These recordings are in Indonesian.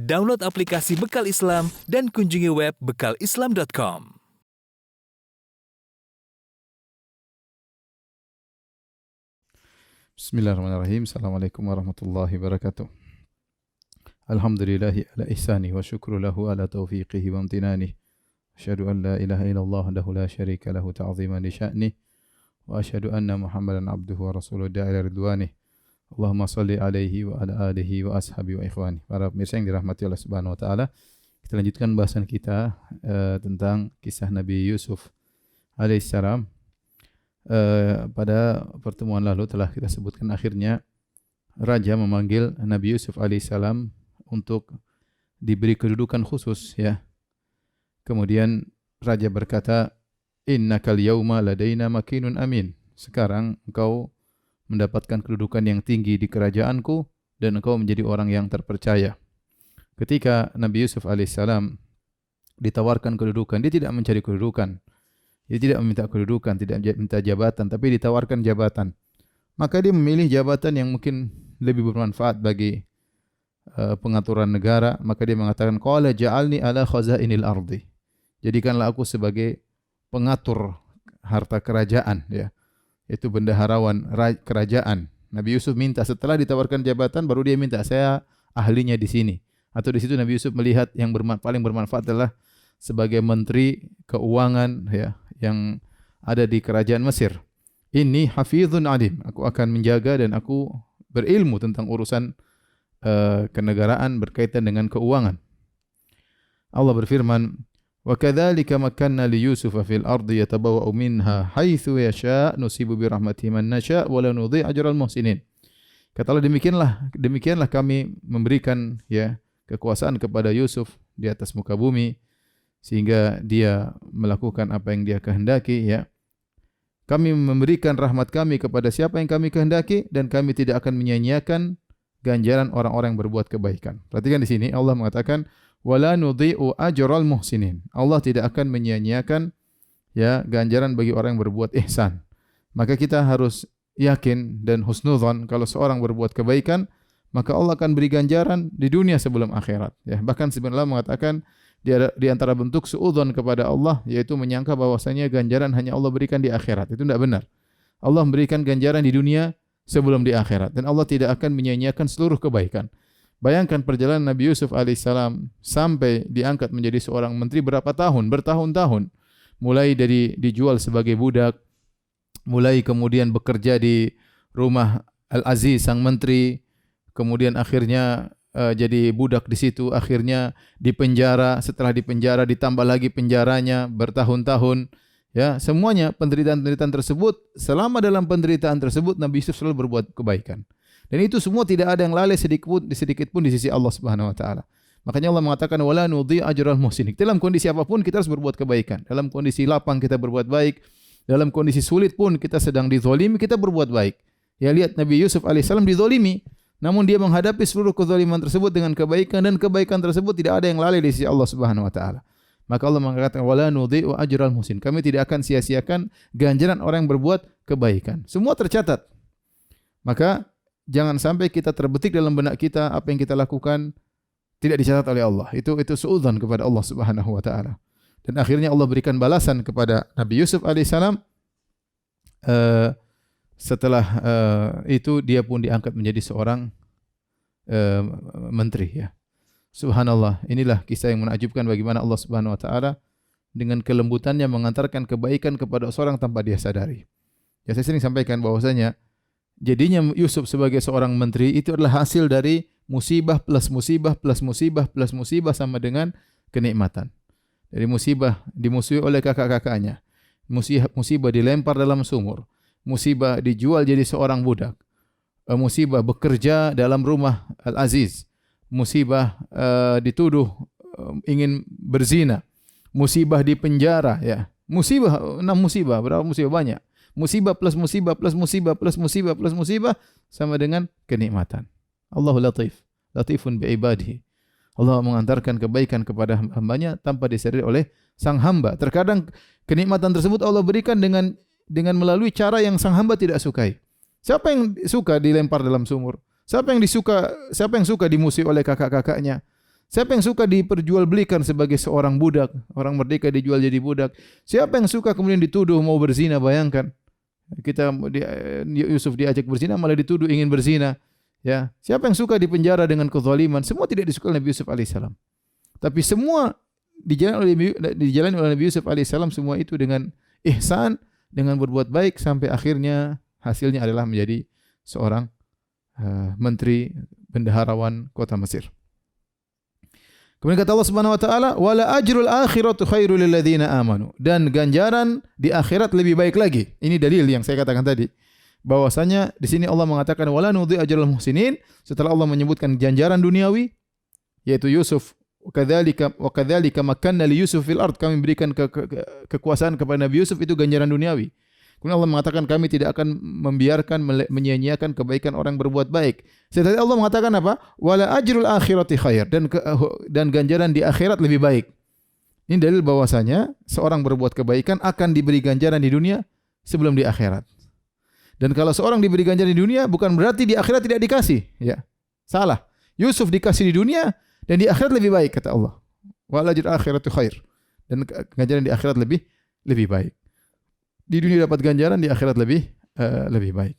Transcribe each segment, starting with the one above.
Download aplikasi Bekal Islam dan kunjungi web bekalislam.com. Bismillahirrahmanirrahim. Assalamualaikum warahmatullahi wabarakatuh. Alhamdulillahi ala ihsani wa syukru lahu ala taufiqihi wa amtinani. Asyhadu an la ilaha illallah wahdahu la syarika lahu ta'ziman li sya'nih. Wa asyhadu anna Muhammadan abduhu wa rasuluhu da'ila ridwanih. Allahumma salli alaihi wa ala alihi wa ashabi wa ikhwani. Para pemirsa yang dirahmati Allah Subhanahu wa taala, kita lanjutkan bahasan kita tentang kisah Nabi Yusuf alaihissalam. Pada pertemuan lalu telah kita sebutkan akhirnya raja memanggil Nabi Yusuf alaihissalam untuk diberi kedudukan khusus, ya. Kemudian raja berkata, innakal yauma ladaina makinun amin. Sekarang engkau mendapatkan kedudukan yang tinggi di kerajaanku dan engkau menjadi orang yang terpercaya. Ketika Nabi Yusuf alaihissalam ditawarkan kedudukan, dia tidak mencari kedudukan. Dia tidak meminta kedudukan, tidak minta jabatan, tapi ditawarkan jabatan. Maka dia memilih jabatan yang mungkin lebih bermanfaat bagi pengaturan negara. Maka dia mengatakan, qala ja'alni ala khazainil ardi. Jadikanlah aku sebagai pengatur harta kerajaan, ya. Itu bendaharawan kerajaan. Nabi Yusuf minta, setelah ditawarkan jabatan baru dia minta, saya ahlinya di sini. Atau di situ Nabi Yusuf melihat yang paling bermanfaat adalah sebagai menteri keuangan, ya, yang ada di kerajaan Mesir. Inni hafizun alim. Aku akan menjaga dan aku berilmu tentang urusan kenegaraan berkaitan dengan keuangan. Allah berfirman, wa kadzalika makkanna li Yusufa fil ardi yatabawwa'u minha haitsu yasha' nusibu bi rahmatihi man nasha' wa la nudhi' ajral muhsinin. Kata Allah, demikianlah kami memberikan, ya, kekuasaan kepada Yusuf di atas muka bumi sehingga dia melakukan apa yang dia kehendaki, ya. Kami memberikan rahmat kami kepada siapa yang kami kehendaki dan kami tidak akan menyia-nyiakan ganjaran orang-orang yang berbuat kebaikan. Perhatikan di sini Allah mengatakan wala nudhi'u ajral muhsinin. Allah tidak akan menyia-nyiakan, ya, ganjaran bagi orang yang berbuat ihsan. Maka kita harus yakin dan husnudzon kalau seorang berbuat kebaikan, maka Allah akan beri ganjaran di dunia sebelum akhirat, ya. Bahkan sebenarnya Allah mengatakan di antara bentuk suudzon kepada Allah yaitu menyangka bahwasanya ganjaran hanya Allah berikan di akhirat. Itu tidak benar. Allah memberikan ganjaran di dunia sebelum di akhirat dan Allah tidak akan menyia-nyiakan seluruh kebaikan. Bayangkan perjalanan Nabi Yusuf alaihissalam sampai diangkat menjadi seorang menteri berapa tahun, bertahun-tahun. Mulai dari dijual sebagai budak, mulai kemudian bekerja di rumah Al-Aziz sang menteri, kemudian akhirnya jadi budak di situ, akhirnya dipenjara, setelah dipenjara ditambah lagi penjaranya bertahun-tahun, ya. Semuanya penderitaan-penderitaan tersebut, selama dalam penderitaan tersebut Nabi Yusuf selalu berbuat kebaikan. Dan itu semua tidak ada yang lalai sedikit pun di sisi Allah Subhanahu wa taala. Makanya Allah mengatakan wala nudhi ajral muhsinin. Dalam kondisi apapun kita harus berbuat kebaikan. Dalam kondisi lapang kita berbuat baik, dalam kondisi sulit pun kita sedang dizalimi kita berbuat baik. Ya, lihat Nabi Yusuf alaihissalam dizalimi, namun dia menghadapi seluruh kezaliman tersebut dengan kebaikan dan kebaikan tersebut tidak ada yang lalai di sisi Allah Subhanahu wa taala. Maka Allah mengatakan wala nudhi'u ajral muhsin. Kami tidak akan sia-siakan ganjaran orang yang berbuat kebaikan. Semua tercatat. Maka jangan sampai kita terbetik dalam benak kita apa yang kita lakukan tidak dicatat oleh Allah. Itu suudzon kepada Allah Subhanahu wa taala. Dan akhirnya Allah berikan balasan kepada Nabi Yusuf alaihissalam. Setelah itu dia pun diangkat menjadi seorang menteri, ya. Subhanallah, inilah kisah yang menakjubkan bagaimana Allah Subhanahu wa taala dengan kelembutannya mengantarkan kebaikan kepada seorang tanpa dia sadari. Ya, saya sering sampaikan bahwasanya jadinya Yusuf sebagai seorang menteri itu adalah hasil dari musibah plus musibah plus musibah plus musibah sama dengan kenikmatan. Dari musibah dimusuhi oleh kakak-kakaknya, musibah dilempar dalam sumur, musibah dijual jadi seorang budak, musibah bekerja dalam rumah Al-Aziz, musibah dituduh ingin berzina, musibah di penjara, ya. Musibah, 6 musibah, berapa musibah banyak. Musibah plus musibah plus musibah plus musibah plus musibah sama dengan kenikmatan. Allahu latifun bi ibadihi. Allah mengantarkan kebaikan kepada hambanya tanpa disadari oleh sang hamba. Terkadang kenikmatan tersebut Allah berikan dengan melalui cara yang sang hamba tidak sukai. Siapa yang suka dilempar dalam sumur? Siapa yang suka dimusuhi oleh kakak-kakaknya? Siapa yang suka diperjualbelikan sebagai seorang budak? Orang merdeka dijual jadi budak. Siapa yang suka kemudian dituduh mau berzina? Bayangkan. Yusuf diajak berzina malah dituduh ingin berzina. Ya, siapa yang suka dipenjara dengan kezaliman? Semua tidak disukai Nabi Yusuf alaihissalam. Tapi semua dijalani oleh Nabi Yusuf alaihissalam semua itu dengan ihsan, dengan berbuat baik sampai akhirnya hasilnya adalah menjadi seorang menteri bendaharawan kota Mesir. Kemudian kata Allah Subhanahu wa taala, "Wala ajrul akhiratu khairul lil ladzina amanu." Dan ganjaran di akhirat lebih baik lagi. Ini dalil yang saya katakan tadi. Bahwasanya di sini Allah mengatakan wala nudhi ajrul muhsinin, setelah Allah menyebutkan ganjaran duniawi yaitu Yusuf, wa kadzalika makanna li Yusuf fil ard, kami berikan kekuasaan kepada Nabi Yusuf, itu ganjaran duniawi. Kemudian Allah mengatakan kami tidak akan membiarkan menyia-nyiakan kebaikan orang berbuat baik. Setelah Allah mengatakan apa? Wala ajrul akhirati khair, dan ganjaran di akhirat lebih baik. Ini dalil bahwasanya seorang berbuat kebaikan akan diberi ganjaran di dunia sebelum di akhirat. Dan kalau seorang diberi ganjaran di dunia bukan berarti di akhirat tidak dikasih, ya. Salah. Yusuf dikasih di dunia dan di akhirat lebih baik kata Allah. Wal ajrul akhiratu khair. Dan ganjaran di akhirat lebih baik. Di dunia dapat ganjaran, di akhirat lebih baik.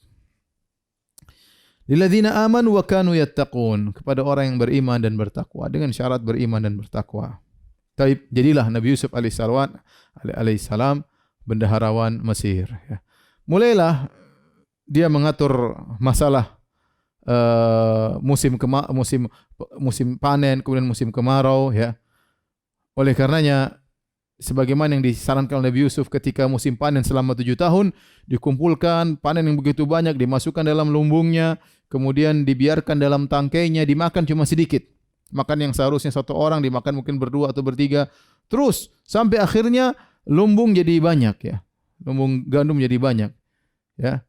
Lilladzina amanu wa kanu yattaqun, kepada orang yang beriman dan bertakwa, dengan syarat beriman dan bertakwa. Taib, jadilah Nabi Yusuf alaihissalam bendaharawan Mesir. Ya. Mulailah dia mengatur masalah musim panen, kemudian musim kemarau. Ya. Oleh karenanya, sebagaimana yang disarankan Nabi Yusuf ketika musim panen selama 7 tahun, dikumpulkan panen yang begitu banyak, dimasukkan dalam lumbungnya, kemudian dibiarkan dalam tangkainya, dimakan cuma sedikit. Makan yang seharusnya satu orang, dimakan mungkin berdua atau bertiga. Terus sampai akhirnya lumbung jadi banyak, ya. Lumbung gandum jadi banyak, ya.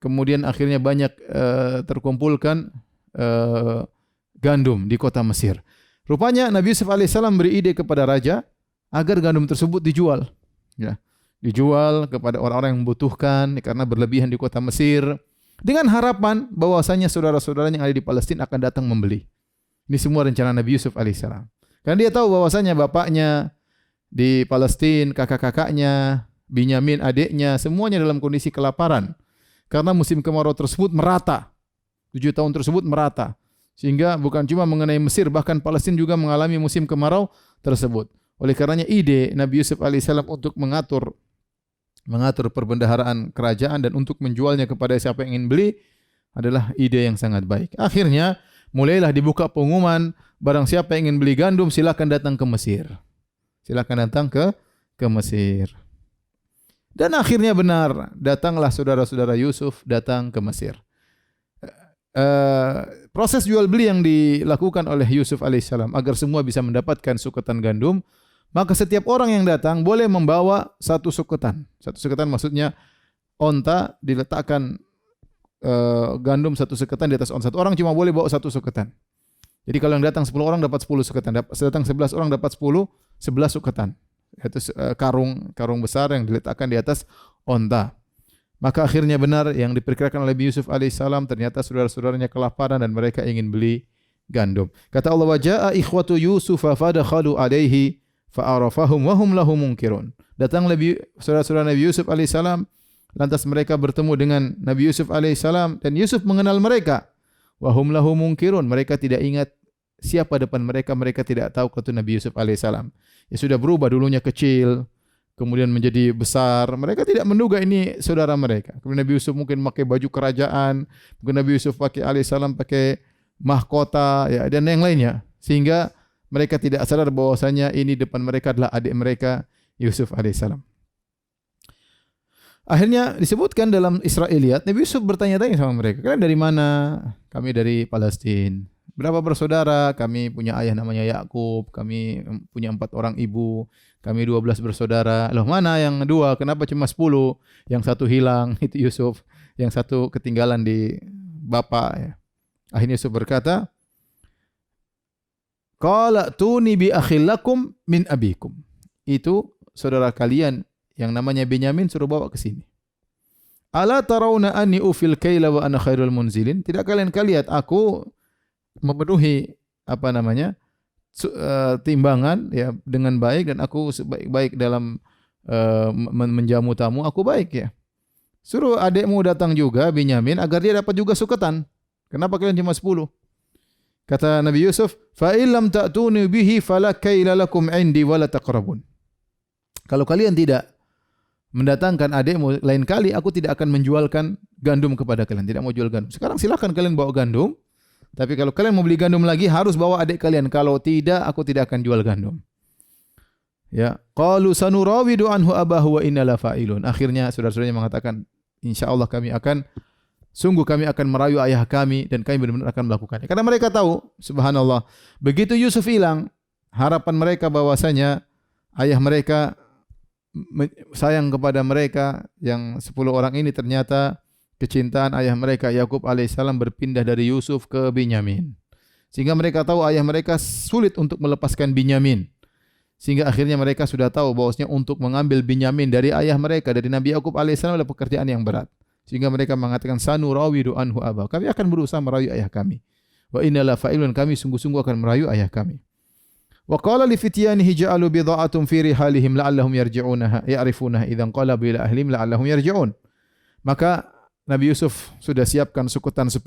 Kemudian akhirnya banyak terkumpulkan gandum di kota Mesir. Rupanya Nabi Yusuf alaihissalam beri ide kepada raja agar gandum tersebut dijual, ya, dijual kepada orang-orang yang membutuhkan karena berlebihan di kota Mesir, dengan harapan bahwasanya saudara-saudaranya yang ada di Palestina akan datang membeli. Ini semua rencana Nabi Yusuf alaihissalam. Karena dia tahu bahwasanya bapaknya di Palestina, kakak-kakaknya, Binyamin adiknya, semuanya dalam kondisi kelaparan karena musim kemarau tersebut merata. 7 tahun tersebut merata. Sehingga bukan cuma mengenai Mesir, bahkan Palestina juga mengalami musim kemarau tersebut. Oleh karenanya ide Nabi Yusuf alaihissalam untuk mengatur perbendaharaan kerajaan dan untuk menjualnya kepada siapa yang ingin beli adalah ide yang sangat baik. Akhirnya mulailah dibuka pengumuman, barang siapa yang ingin beli gandum silakan datang ke Mesir. Silakan datang ke Mesir. Dan akhirnya benar, datanglah saudara-saudara Yusuf datang ke Mesir. Proses jual beli yang dilakukan oleh Yusuf alaihissalam agar semua bisa mendapatkan suketan gandum, maka setiap orang yang datang boleh membawa satu suketan. Satu suketan maksudnya onta diletakkan gandum satu suketan di atas onta. Satu orang cuma boleh bawa satu suketan. Jadi kalau yang datang 10 orang dapat 10 suketan, datang 11 orang dapat 11 suketan. Itu karung besar yang diletakkan di atas onta. Maka akhirnya benar yang diperkirakan oleh Nabi Yusuf alaihissalam, ternyata saudara-saudaranya kelaparan dan mereka ingin beli gandum. Kata Allah, wa jaa ikhwatu Yusuf fadakhalu alaihi fa'arafahum wa hum lahu munkirun. Datang saudara-saudara Nabi Yusuf alaihissalam, lantas mereka bertemu dengan Nabi Yusuf alaihissalam dan Yusuf mengenal mereka. Wa hum lahu munkirun, mereka tidak ingat siapa depan mereka, mereka tidak tahu itu Nabi Yusuf alaihissalam. Ya sudah berubah, dulunya kecil, kemudian menjadi besar. Mereka tidak menduga ini saudara mereka. Kemudian Nabi Yusuf mungkin pakai baju kerajaan, mungkin Nabi Yusuf alaihissalam pakai mahkota, ya, dan yang lainnya. Sehingga mereka tidak sadar bahwasanya ini depan mereka adalah adik mereka Yusuf alaihissalam. Akhirnya disebutkan dalam Israiliyat, Nabi Yusuf bertanya-tanya sama mereka, kalian dari mana? Kami dari Palestina. Berapa bersaudara? Kami punya ayah namanya Yakub, kami punya 4 orang ibu, kami 12 bersaudara. Loh, mana yang 2? Kenapa cuma 10? Yang 1 hilang, itu Yusuf. Yang 1 ketinggalan di bapak. Ya. Akhirnya Yusuf berkata, qala tuni bi akhil lakum min abikum. Itu saudara kalian yang namanya Benyamin suruh bawa ke sini. Ala tarawna anni ufil kaila wa ana khairul munzilin? Tidak kalian lihat aku memenuhi timbangan ya dengan baik, dan aku sebaik-baik dalam menjamu tamu, aku baik ya. Suruh adikmu datang juga, Binyamin, agar dia dapat juga suketan. Kenapa kalian cuma 10? Kata Nabi Yusuf, fa illam ta'tuni bihi fala kaila lakum indi wala taqrabun. Kalau kalian tidak mendatangkan adikmu, lain kali aku tidak akan menjualkan gandum kepada kalian. Tidak mau jual gandum. Sekarang silakan kalian bawa gandum. Tapi kalau kalian mau beli gandum lagi, harus bawa adik kalian. Kalau tidak, aku tidak akan jual gandum. Ya, qalu sanurawidu anhu abahu wa inna la fa'ilun. Akhirnya saudara-saudaranya mengatakan, insyaallah kami akan merayu ayah kami, dan kami benar-benar akan melakukannya. Karena mereka tahu, subhanallah, begitu Yusuf hilang, harapan mereka bahwasanya ayah mereka sayang kepada mereka, yang 10 orang ini ternyata kecintaan ayah mereka Yakub alaihissalam berpindah dari Yusuf ke Binyamin. Sehingga mereka tahu ayah mereka sulit untuk melepaskan Binyamin. Sehingga akhirnya mereka sudah tahu bahwasanya untuk mengambil Binyamin dari ayah mereka, dari Nabi Yakub alaihissalam, adalah pekerjaan yang berat. Sehingga mereka mengatakan sanurawidu anhu abah. Kami akan berusaha merayu ayah kami. Wa inna la fa'ilun, kami sungguh-sungguh akan merayu ayah kami. Wa qala li fityanihi ja'alu bidha'atum fi rihalihim la'allahum yarji'unaha ya'rifunaha idzan qalabu ila ahlihim la'allahum yarji'un. Maka Nabi Yusuf sudah siapkan sukutan 10.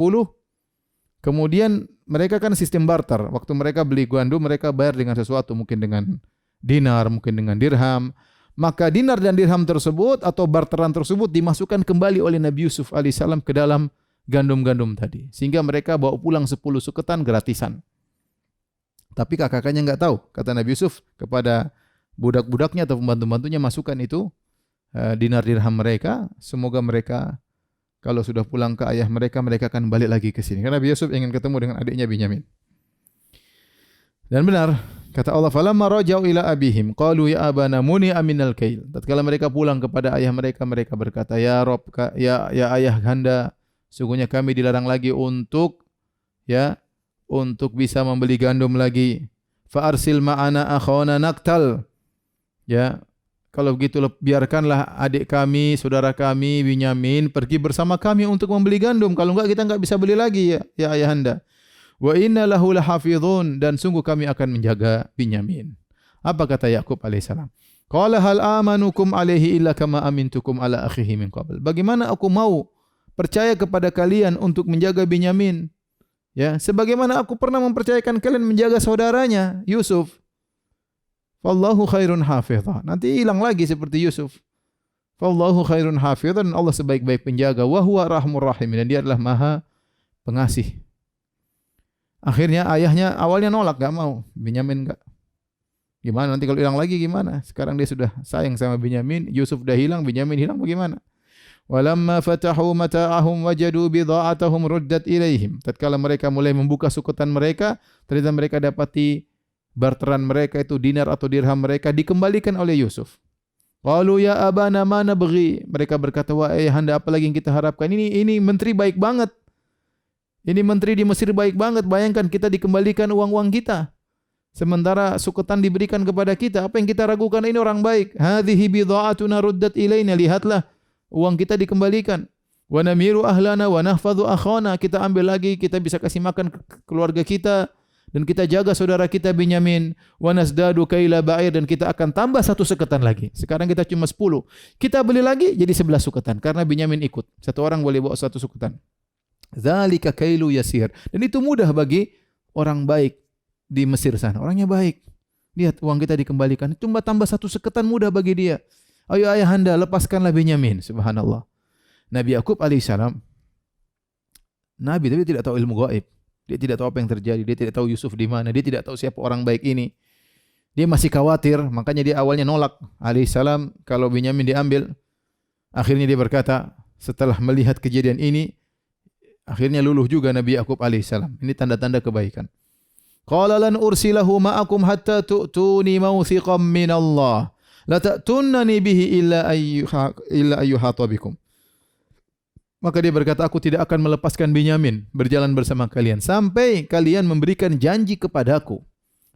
Kemudian mereka kan sistem barter. Waktu mereka beli gandum, mereka bayar dengan sesuatu, mungkin dengan dinar, mungkin dengan dirham. Maka dinar dan dirham tersebut atau barteran tersebut dimasukkan kembali oleh Nabi Yusuf alaihissalam ke dalam gandum-gandum tadi. Sehingga mereka bawa pulang 10 suketan gratisan. Tapi kakak-kakaknya enggak tahu. Kata Nabi Yusuf kepada budak-budaknya atau pembantu-bantunya, masukkan itu dinar dirham mereka. Semoga mereka kalau sudah pulang ke ayah mereka, mereka akan balik lagi ke sini. Karena Nabi Yusuf ingin ketemu dengan adiknya Binyamin. Dan benar, kata Allah, falamma raja'u ila abihim qalu ya abana muni'a minal kail. Tatkala mereka pulang kepada ayah mereka, mereka berkata, ya Rabb, ya ayah Anda, sungguhnya kami dilarang lagi untuk bisa membeli gandum lagi. Fa arsil ma'ana akhana naktal. Ya, kalau begitu biarkanlah adik kami, saudara kami Binyamin pergi bersama kami untuk membeli gandum. Kalau enggak, kita enggak bisa beli lagi ya ayahanda. Wa inna lahu lahafizun, dan sungguh kami akan menjaga Binyamin. Apa kata Yakub alaihissalam? Qala hal amanukum alaihi illa kama amintukum ala akhihi min qabl. Bagaimana aku mau percaya kepada kalian untuk menjaga Binyamin? Ya, sebagaimana aku pernah mempercayakan kalian menjaga saudaranya Yusuf. Wallahu khairun hafizah. Nanti hilang lagi seperti Yusuf. Wallahu khairun hafizah, dan Allah sebaik-baik penjaga. Wa huwa rahmur rahim, dan dia adalah maha pengasih. Akhirnya ayahnya awalnya nolak, enggak mau. Binyamin enggak. Gimana nanti kalau hilang lagi gimana? Sekarang dia sudah sayang sama Binyamin, Yusuf dah hilang, Binyamin hilang, bagaimana? Walamma fatahu mata'ahum wajadu bidha'atahum ruddat ilaihim. Tatkala mereka mulai membuka sukutan mereka, ternyata mereka dapati barteran mereka itu dinar atau dirham mereka dikembalikan oleh Yusuf. Qalu ya abana ma nabghi. Mereka berkata, wahai ayahanda, apa lagi yang kita harapkan? Ini menteri baik banget. Ini menteri di Mesir baik banget. Bayangkan kita dikembalikan uang-uang kita. Sementara sukutan diberikan kepada kita. Apa yang kita ragukan, ini orang baik. Hadhihi bidha'atuna ruddat ilaina. Lihatlah, uang kita dikembalikan. Wa namiru ahlana wa nahfadhu akhana. Kita ambil lagi, kita bisa kasih makan keluarga kita. Dan kita jaga saudara kita Binyamin. Wa nasdadu kaila ba'ir, dan kita akan tambah 1 suketan lagi. Sekarang kita cuma 10. Kita beli lagi jadi 11 suketan. Karena Binyamin ikut. 1 orang boleh bawa 1 suketan. Dzalika kailu yasir. Dan itu mudah bagi orang baik di Mesir sana. Orangnya baik. Lihat, uang kita dikembalikan. Cuma tambah 1 suketan, mudah bagi dia. Ayo ayahanda, lepaskanlah Binyamin. Subhanallah. Nabi Yakub alaihissalam, Nabi tapi tidak tahu ilmu gaib. Dia tidak tahu apa yang terjadi. Dia tidak tahu Yusuf di mana. Dia tidak tahu siapa orang baik ini. Dia masih khawatir. Makanya dia awalnya nolak alaihissalam kalau Binyamin diambil. Akhirnya dia berkata, setelah melihat kejadian ini, akhirnya luluh juga Nabi Yakub alaihissalam. Ini tanda-tanda kebaikan. Qala lan ursilahu ma'akum hatta tu'tuni mawthiqan min Allah. La ta'tunnani bihi illa ayyuhata bikum. Maka dia berkata, aku tidak akan melepaskan Binyamin berjalan bersama kalian sampai kalian memberikan janji kepadaku.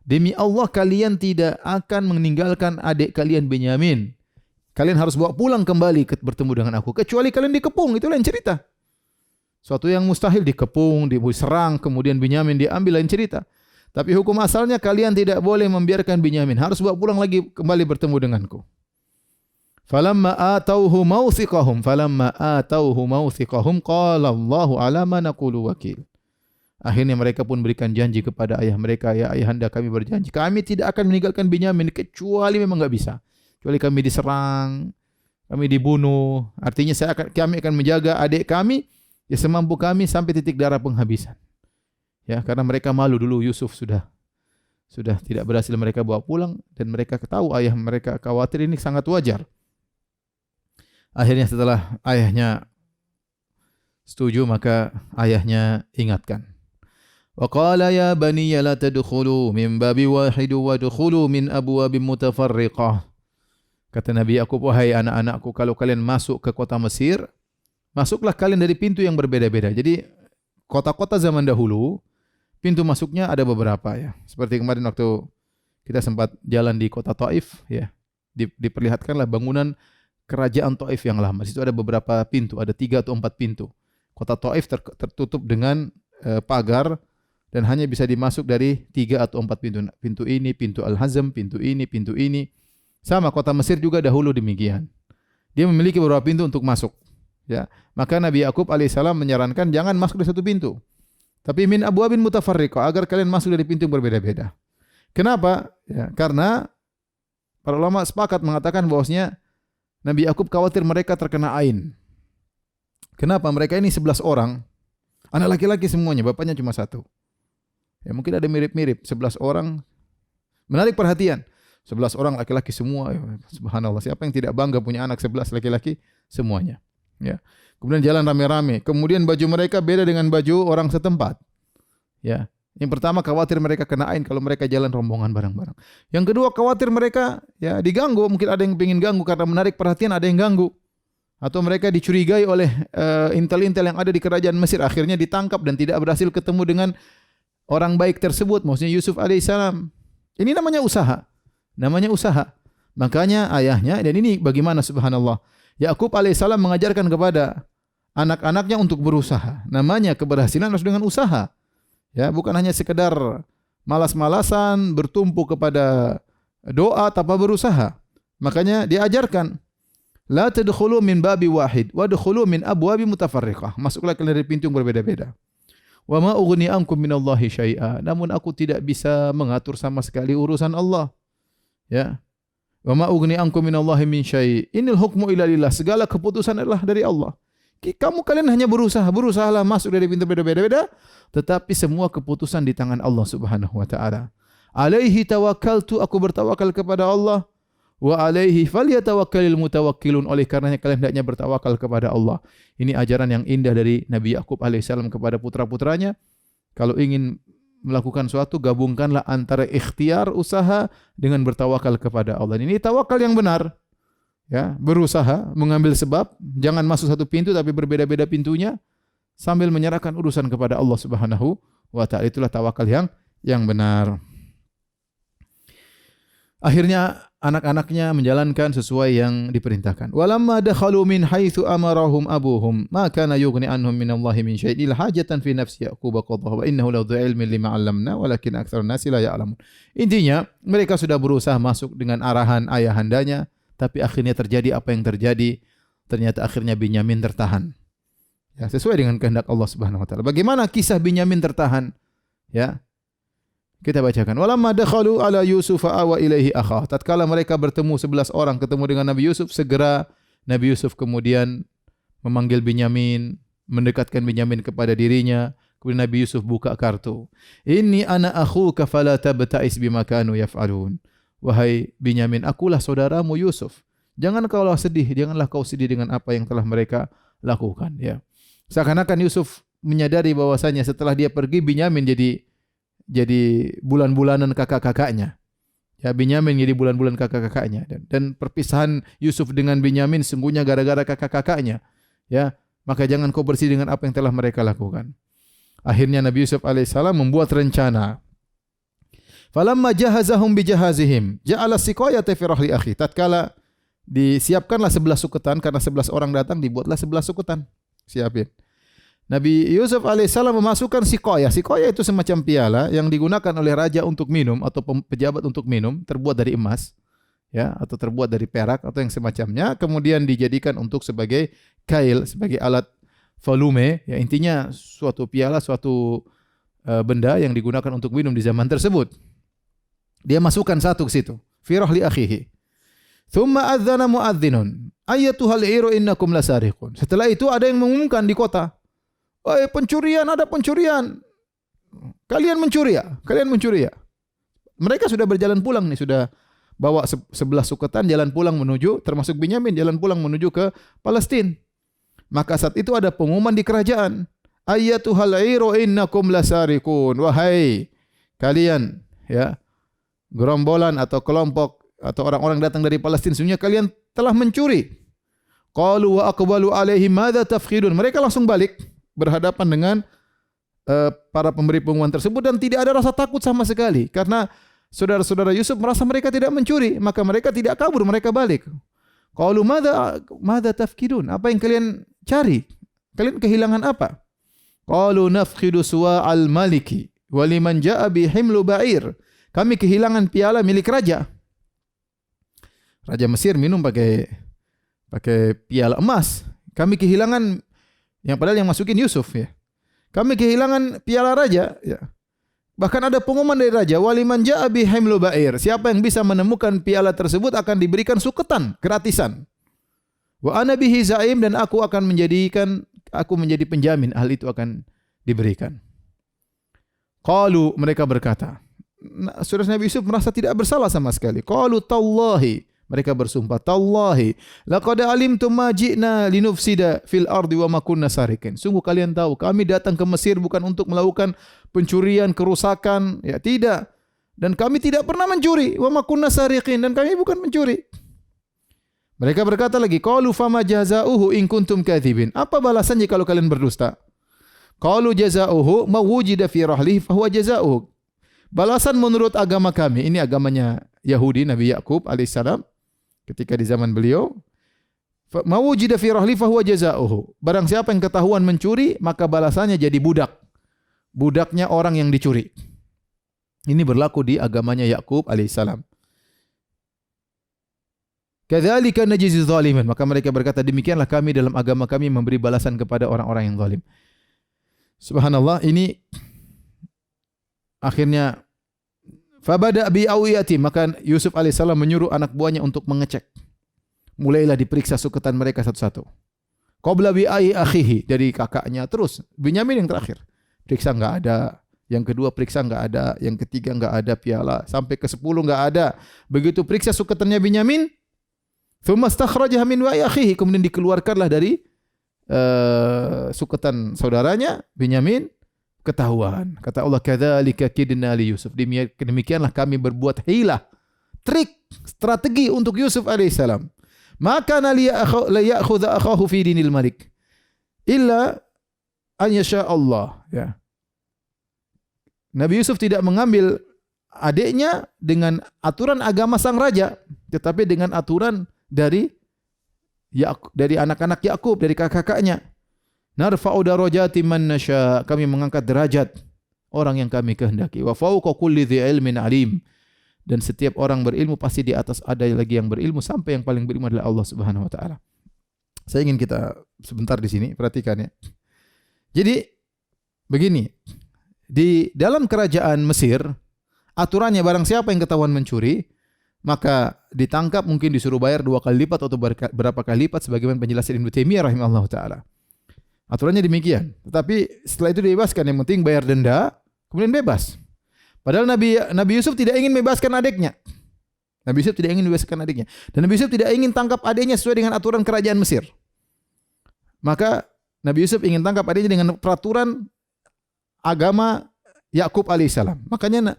Demi Allah, kalian tidak akan meninggalkan adik kalian Binyamin. Kalian harus bawa pulang kembali bertemu dengan aku. Kecuali kalian dikepung, itu lain cerita. Suatu yang mustahil dikepung, diserang, kemudian Binyamin diambil, lain cerita. Tapi hukum asalnya kalian tidak boleh membiarkan Binyamin. Harus bawa pulang lagi kembali bertemu denganku. Falamma atauhu mawthiqahum qala Allahu ala ma naqulu wakil. Akhirnya mereka pun berikan janji kepada ayah mereka, ya ayahanda kami berjanji, kami tidak akan meninggalkan Binyamin kecuali memang enggak bisa. Kecuali kami diserang, kami dibunuh. Artinya kami akan menjaga adik kami ya semampu kami sampai titik darah penghabisan. Ya, karena mereka malu dulu Yusuf sudah tidak berhasil mereka bawa pulang dan mereka tahu ayah mereka khawatir, ini sangat wajar. Akhirnya setelah ayahnya setuju maka ayahnya ingatkan. Wa qala ya baniya la tadkhulu min babi wahid wa dkhulu min abwabin mutafarriqah. Kata Nabi Yakub, wahai anak-anakku, kalau kalian masuk ke kota Mesir, masuklah kalian dari pintu yang berbeda-beda. Jadi kota-kota zaman dahulu pintu masuknya ada beberapa ya. Seperti kemarin waktu kita sempat jalan di kota Taif ya. Diperlihatkanlah bangunan kerajaan Taif yang lama. Di situ ada beberapa pintu, ada 3 atau 4 pintu. Kota Taif tertutup dengan pagar dan hanya bisa dimasuk dari 3 atau 4 pintu. Pintu ini, pintu Al-Hazm, pintu ini, pintu ini. Sama kota Mesir juga dahulu demikian. Dia memiliki beberapa pintu untuk masuk. Ya, maka Nabi Yakub alaihissalam menyarankan jangan masuk dari satu pintu. Tapi min abwabin mutafarriqah, agar kalian masuk dari pintu yang berbeda-beda. Kenapa? Ya, karena para ulama sepakat mengatakan bahwasanya Nabi Yakub khawatir mereka terkena ain. Kenapa? Mereka ini 11 orang, anak laki-laki semuanya, bapaknya cuma satu. Ya, mungkin ada mirip-mirip, 11 orang. Menarik perhatian. 11 orang laki-laki semua. Subhanallah, siapa yang tidak bangga punya anak 11 laki-laki semuanya. Ya. Kemudian jalan rame-rame. Kemudian baju mereka beda dengan baju orang setempat. Ya. Yang pertama khawatir mereka kena ain kalau mereka jalan rombongan bareng-bareng. Yang kedua khawatir mereka ya diganggu, mungkin ada yang ingin ganggu karena menarik perhatian, ada yang ganggu. Atau mereka dicurigai oleh intel-intel yang ada di kerajaan Mesir, akhirnya ditangkap dan tidak berhasil ketemu dengan orang baik tersebut, maksudnya Yusuf alaihissalam. Ini namanya usaha. Makanya ayahnya, dan ini bagaimana subhanallah, Yakub alaihissalam mengajarkan kepada anak-anaknya untuk berusaha. Namanya keberhasilan harus dengan usaha. Ya, bukan hanya sekedar malas-malasan bertumpu kepada doa tanpa berusaha. Makanya diajarkan, la tadkhulu min babi wahid wa dkhulu min abwabi mutafarriqah. Masuklah kalian dari pintu yang berbeda-beda. Wa ma ughni ankum minallahi syai'a. Namun aku tidak bisa mengatur sama sekali urusan Allah. Ya. Wa ma ughni ankum minallahi min syai'. Inil hukmu illa lillah. Segala keputusan adalah dari Allah. Kalian hanya berusahalah masuk dari pintu berbeda-beda, tetapi semua keputusan di tangan Allah Subhanahu wa taala. Alaihi tawakkaltu, aku bertawakal kepada Allah. Wa alaihi falyatawakkalul mutawakkilun. Oleh karenanya kalian hendaknya bertawakal kepada Allah. Ini ajaran yang indah dari Nabi Yakub alaihissalam kepada putra-putranya. Kalau ingin melakukan suatu, gabungkanlah antara ikhtiar usaha dengan bertawakal kepada Allah. Ini tawakal yang benar. Ya, berusaha mengambil sebab, jangan masuk satu pintu tapi berbeda-beda pintunya sambil menyerahkan urusan kepada Allah Subhanahu wa taala. Itulah tawakal yang benar. Akhirnya anak-anaknya menjalankan sesuai yang diperintahkan. Walamma dakhalu min haitsu amarahum abuhum ma kana yughni anhum minallahi min syai'in illa hajatan fi nafsi Yaqub qadhaha wa innahu la ilmin lima 'allamna walakin aktsarun nasi la ya'lamun. Intinya mereka sudah berusaha masuk dengan arahan ayahandanya, tapi akhirnya terjadi apa yang terjadi. Ternyata akhirnya Binyamin tertahan. Ya, sesuai dengan kehendak Allah Subhanahu wa taala. Bagaimana kisah Binyamin tertahan? Ya. Kita bacakan. Walamma dakhalu ala Yusuf awa ilaihi akha. Tatkala mereka bertemu 11 orang ketemu dengan Nabi Yusuf, segera Nabi Yusuf kemudian memanggil Binyamin, mendekatkan Binyamin kepada dirinya. Kemudian Nabi Yusuf buka kartu. Inni ana akhuka fala tabta'is bima kanu yaf'alun. Wahai Binyamin, akulah saudaramu Yusuf. Janganlah kau sedih dengan apa yang telah mereka lakukan, ya. Seakan-akan Yusuf menyadari bahwasanya setelah dia pergi Binyamin jadi bulan-bulanan kakak-kakaknya. Ya, Binyamin jadi bulan-bulan kakak-kakaknya, dan perpisahan Yusuf dengan Binyamin sungguhnya gara-gara kakak-kakaknya. Ya, maka jangan kau bersih dengan apa yang telah mereka lakukan. Akhirnya Nabi Yusuf alaihissalam membuat rencana. Falamma jahazahum bijahazihim ja'ala siqayata fi rahli akhi. Tatkala disiapkanlah 11 suketan, karena 11 orang datang dibuatlah 11 suketan. Siapin. Nabi Yusuf alaihissalam memasukkan siqayah. Siqayah itu semacam piala yang digunakan oleh raja untuk minum atau pejabat untuk minum, terbuat dari emas, ya, atau terbuat dari perak atau yang semacamnya, kemudian dijadikan untuk sebagai kail, sebagai alat volume, ya, intinya suatu piala, suatu benda yang digunakan untuk minum di zaman tersebut. Dia masukkan satu ke situ. Fi rahli akhihi. Thumma adzana muadzdinun, ayyatuhal iru innakum lasariqun. Setelah itu ada yang mengumumkan di kota, pencurian, ada pencurian. Kalian mencuri ya? Kalian mencuri ya? Mereka sudah berjalan pulang nih, sudah bawa 11 suketan jalan pulang menuju, termasuk Binyamin, jalan pulang menuju ke Palestina. Maka saat itu ada pengumuman di kerajaan, ayyatuhal iru innakum lasariqun. Wahai kalian, ya, gerombolan atau kelompok atau orang-orang datang dari Palestina, sesungguhnya kalian telah mencuri. Qalu wa aqbalu alaihim madza tafkhidun. Mereka langsung balik berhadapan dengan para pemberi pengumuman tersebut dan tidak ada rasa takut sama sekali karena saudara-saudara Yusuf merasa mereka tidak mencuri, maka mereka tidak kabur, mereka balik. Qalu madza tafkidun? Apa yang kalian cari? Kalian kehilangan apa? Qalu nafqidu suwa'al maliki wa liman ja'a bi himlu ba'ir. Kami kehilangan piala milik raja. Raja Mesir minum pakai piala emas. Kami kehilangan yang padahal yang masukin Yusuf, ya. Kami kehilangan piala raja, ya. Bahkan ada pengumuman dari raja, waliman ja'a bi himlu ba'ir. Siapa yang bisa menemukan piala tersebut akan diberikan suketan gratisan. Wa ana bihi za'im, dan aku menjadi penjamin hal itu akan diberikan. Qalu, mereka berkata, saudara Nabi Yusuf merasa tidak bersalah sama sekali. Qalu tallahi, mereka bersumpah, tallahi laqad alimtum ma ji'na linufsida fil ardi wa ma kunna sarikin. Sungguh kalian tahu kami datang ke Mesir bukan untuk melakukan pencurian, kerusakan, ya, tidak. Dan kami tidak pernah mencuri, wa ma kunna sarikin, dan kami bukan mencuri. Mereka berkata lagi, qalu fama jazaohu in kuntum kadzibin. Apa balasannya kalau kalian berdusta? Qalu jazaohu ma wujida fi rahlihi fa huwa jazaohu. Balasan menurut agama kami, ini agamanya Yahudi, Nabi Yakub alaihissalam ketika di zaman beliau, ma wujida fi rahlihi fa huwa jazaohu. Barang siapa yang ketahuan mencuri, maka balasannya jadi budak. Budaknya orang yang dicuri. Ini berlaku di agamanya Yakub alaihissalam. Kadzalika najzi zalimin. Maka mereka berkata, demikianlah kami dalam agama kami memberi balasan kepada orang-orang yang zalim. Subhanallah, ini akhirnya fabada bi awiyati, maka Yusuf alaihissalam menyuruh anak buahnya untuk mengecek. Mulailah diperiksa suketan mereka satu-satu. Qabla bi akhihi, dari kakaknya, terus Binyamin yang terakhir. Periksa enggak ada. Yang kedua periksa enggak ada, yang ketiga enggak ada piala, sampai ke 10 enggak ada. Begitu periksa suketannya Binyamin, thumma stakhrajaha min wa'i akhihi, kemudian dikeluarkanlah dari suketan saudaranya Binyamin, ketahuan. Kata Allah, kadzalika kidna li Yusuf. Demikianlah kami berbuat hilah, trik, strategi untuk Yusuf alaihissalam. Maka la ya'khudha akhahu fi dinil malik illa an yasha Allah, ya. Nabi Yusuf tidak mengambil adiknya dengan aturan agama sang raja, tetapi dengan aturan dari anak-anak Yakub, dari kakak-kakaknya. Narfa'u darajati man nasya, kami mengangkat derajat orang yang kami kehendaki. Wa fawqa kulli dzi ilmin alim, dan setiap orang berilmu pasti di atas ada lagi yang berilmu, sampai yang paling berilmu adalah Allah Subhanahu wa taala. Saya ingin kita sebentar di sini perhatikan, ya. Jadi begini, di dalam kerajaan Mesir aturannya barang siapa yang ketahuan mencuri, maka ditangkap, mungkin disuruh bayar 2 kali lipat atau berapa kali lipat, sebagaimana penjelasan Ibnu Taimiyah rahimahullahu taala. Aturannya demikian. Tetapi setelah itu dibebaskan, yang penting bayar denda, kemudian bebas. Padahal Nabi Yusuf tidak ingin membebaskan adiknya. Nabi Yusuf tidak ingin membebaskan adiknya. Dan Nabi Yusuf tidak ingin tangkap adiknya sesuai dengan aturan kerajaan Mesir. Maka Nabi Yusuf ingin tangkap adiknya dengan peraturan agama Yakub alaihissalam. Makanya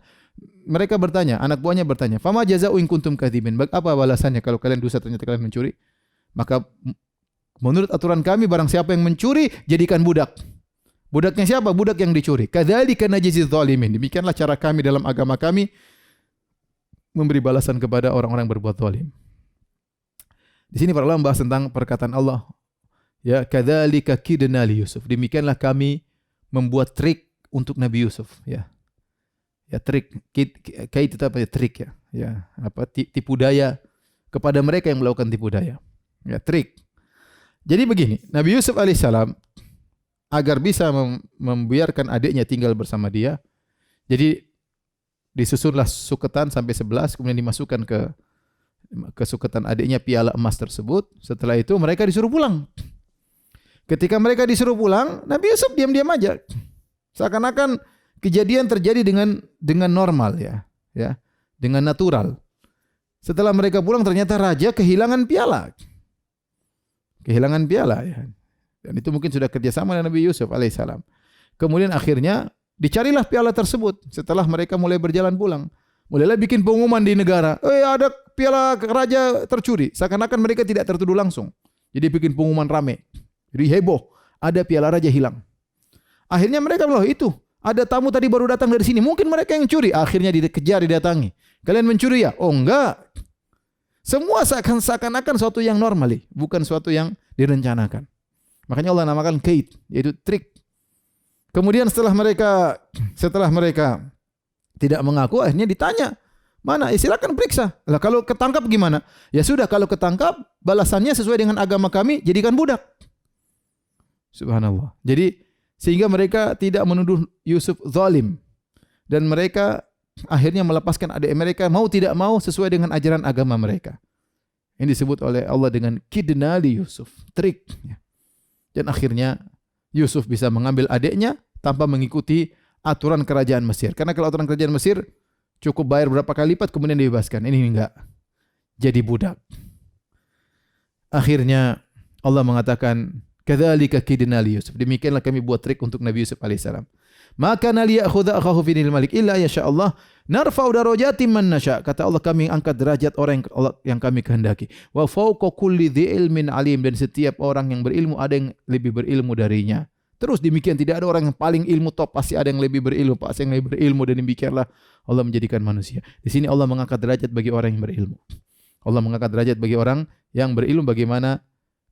mereka bertanya, anak buahnya bertanya, fama jazaa'u in kuntum kadzibin. Apa balasannya kalau kalian dusta, ternyata kalian mencuri? Maka menurut aturan kami, barang siapa yang mencuri, jadikan budak. Budaknya siapa? Budak yang dicuri. Kadzalika najzi zalimin. Demikianlah cara kami dalam agama kami memberi balasan kepada orang-orang yang berbuat zalim. Di sini para ulama membahas tentang perkataan Allah, Ya, kadzalika kidna li Yusuf. Demikianlah kami membuat trik untuk Nabi Yusuf, ya. Ya, trik, kait itu apa ya? Trik, ya. Ya, apa tipu daya kepada mereka yang melakukan tipu daya. Ya, trik. Jadi begini, Nabi Yusuf alaihissalam agar bisa membiarkan adiknya tinggal bersama dia, jadi disusunlah suketan sampai 11, kemudian dimasukkan ke suketan adiknya piala emas tersebut. Setelah itu mereka disuruh pulang. Ketika mereka disuruh pulang, Nabi Yusuf diam-diam aja. Seakan-akan kejadian terjadi dengan normal, ya, dengan natural. Setelah mereka pulang ternyata raja kehilangan piala. Kehilangan piala, ya. Dan itu mungkin sudah kerjasama dengan Nabi Yusuf alaihissalam. Kemudian akhirnya dicarilah piala tersebut setelah mereka mulai berjalan pulang. Mulailah bikin pengumuman di negara, ada piala raja tercuri. Seakan-akan mereka tidak tertuduh langsung. Jadi bikin pengumuman rame. Jadi heboh, ada piala raja hilang. Akhirnya mereka bilang, itu ada tamu tadi baru datang dari sini, mungkin mereka yang curi. Akhirnya dikejar, didatangi. Kalian mencuri ya? Oh enggak. Semua seakan-akan suatu yang normal, bukan suatu yang direncanakan. Makanya Allah namakan kait, yaitu trik. Kemudian setelah mereka tidak mengaku, akhirnya ditanya, mana? Silakan periksa. Lah kalau ketangkap gimana? Ya sudah, kalau ketangkap balasannya sesuai dengan agama kami, jadikan budak. Subhanallah. Jadi sehingga mereka tidak menuduh Yusuf zalim, dan mereka akhirnya melepaskan adik mereka mau tidak mau sesuai dengan ajaran agama mereka. Ini disebut oleh Allah dengan kidna li Yusuf, trik. Dan akhirnya Yusuf bisa mengambil adiknya tanpa mengikuti aturan kerajaan Mesir. Karena kalau aturan kerajaan Mesir cukup bayar berapa kali lipat kemudian dibebaskan. Ini enggak. Jadi budak. Akhirnya Allah mengatakan, kadzalika kidna li Yusuf. Demikianlah kami buat trik untuk Nabi Yusuf alaihissalam. Maka liya'khudha akhahu fi dinil malik illa yasha Allah narfa'u darajatin man nasha. Kata Allah, kami angkat derajat orang yang kami kehendaki. Wa fawqa kulli dzi ilmin alim. Dan setiap orang yang berilmu ada yang lebih berilmu darinya. Terus demikian, tidak ada orang yang paling ilmu top, pasti ada yang lebih berilmu, pasti yang lebih berilmu, dan demikianlah Allah menjadikan manusia. Di sini Allah mengangkat derajat bagi orang yang berilmu. Allah mengangkat derajat bagi orang yang berilmu, bagaimana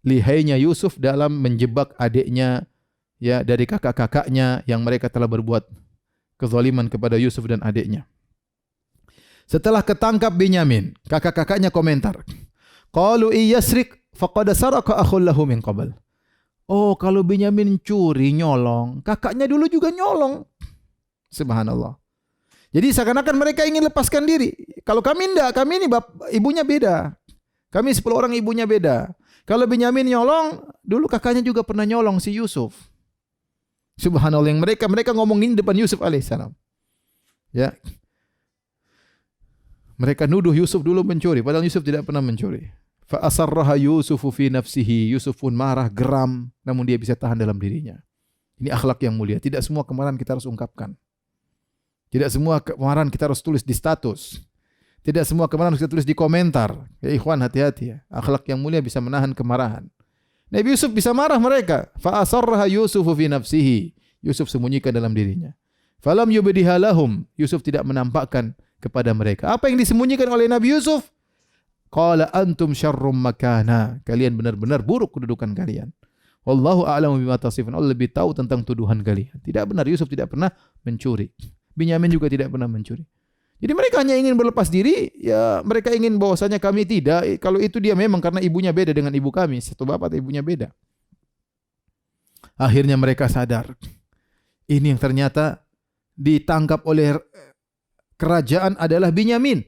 lihainya Yusuf dalam menjebak adiknya, ya, dari kakak-kakaknya yang mereka telah berbuat kezaliman kepada Yusuf dan adiknya. Setelah ketangkap Binyamin, kakak-kakaknya komentar, qalu iyasrik faqad saraka akhul lahu min qabl. Oh, kalau Binyamin curi, nyolong, kakaknya dulu juga nyolong. Subhanallah. Jadi seakan-akan mereka ingin lepaskan diri. Kalau kami enggak, kami ini ibunya beda. Kami 10 orang ibunya beda. Kalau Binyamin nyolong, dulu kakaknya juga pernah nyolong si Yusuf. Subhanallah, yang mereka ngomongin depan Yusuf alaihissalam. Ya. Mereka nuduh Yusuf dulu mencuri, padahal Yusuf tidak pernah mencuri. Fa asarraha Yusufu fi nafsihi. Yusuf pun marah, geram, namun dia bisa tahan dalam dirinya. Ini akhlak yang mulia. Tidak semua kemarahan kita harus ungkapkan. Tidak semua kemarahan kita harus tulis di status. Tidak semua kemarahan harus kita tulis di komentar. Ya ikhwan, hati-hati ya. Akhlak yang mulia bisa menahan kemarahan. Nabi Yusuf bisa marah mereka. Fa asarraha Yusufu fi nafsihi. Yusuf sembunyikan dalam dirinya. Falam yubdiha lahum. Yusuf tidak menampakkan kepada mereka. Apa yang disembunyikan oleh Nabi Yusuf? Qala antum syarrum makana. Kalian benar-benar buruk kedudukan kalian. Wallahu a'lamu bima tasifun. Allah lebih tahu tentang tuduhan kalian. Tidak benar, Yusuf tidak pernah mencuri. Binyamin juga tidak pernah mencuri. Jadi mereka hanya ingin berlepas diri, ya mereka ingin bahwasanya kami tidak. Kalau itu dia memang karena ibunya beda dengan ibu kami, satu bapak atau ibunya beda. Akhirnya mereka sadar. Ini yang ternyata ditangkap oleh kerajaan adalah Binyamin.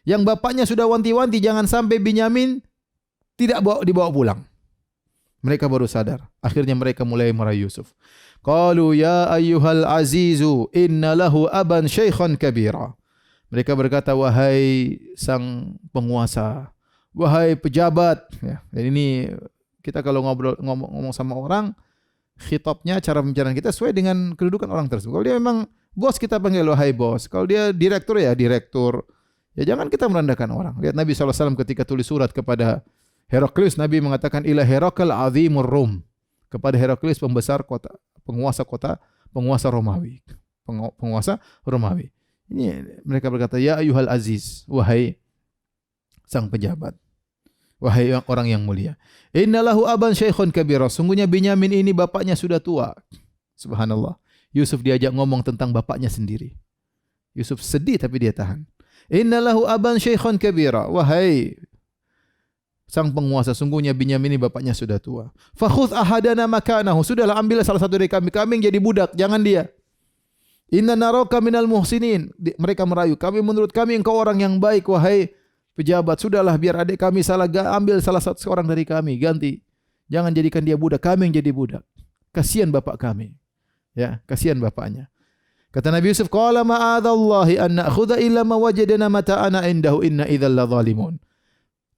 Yang bapaknya sudah wanti-wanti jangan sampai Binyamin tidak dibawa pulang. Mereka baru sadar. Akhirnya mereka mulai marahi Yusuf. Qalu ya ayyuhal azizu inna lahu aban syaikhan kabira. Mereka berkata, wahai sang penguasa, wahai pejabat. Ya, dan ini kita kalau ngomong sama orang, khitabnya, cara pembicaraan kita sesuai dengan kedudukan orang tersebut. Kalau dia memang bos, kita panggil wahai bos. Kalau dia direktur, ya direktur. Ya jangan kita merendahkan orang. Lihat Nabi SAW ketika tulis surat kepada Heraklius, Nabi mengatakan ila Herakal azimur Rum. Kepada Heraklius penguasa Romawi. Penguasa Romawi. Ini mereka berkata, ya ayyuhal aziz, wahai sang pejabat. Wahai orang yang mulia, innalahu aban syaikhun kabira. Sungguhnya Binyamin ini bapaknya sudah tua. Subhanallah. Yusuf diajak ngomong tentang bapaknya sendiri. Yusuf sedih tapi dia tahan. Innalahu aban syaikhun kabira. Wahai sang penguasa, sungguhnya Binyamin ini bapaknya sudah tua. Fakhudh ahadana makanahu. Sudahlah, ambillah salah satu dari kami. Kami yang jadi budak, jangan dia. Inna naraka minal muhsinin. Mereka merayu, kami menurut kami engkau orang yang baik, wahai pejabat. Sudahlah, biar adik kami salah, ambil salah satu seorang dari kami, ganti. Jangan jadikan dia budak, kami yang jadi budak. Kasihan bapak kami. Ya, kasihan bapaknya. Kata Nabi Yusuf, qala ma'adzallahi an na'khudha illa ma wajadna mata'ana indahu inna idzal ladzalimun.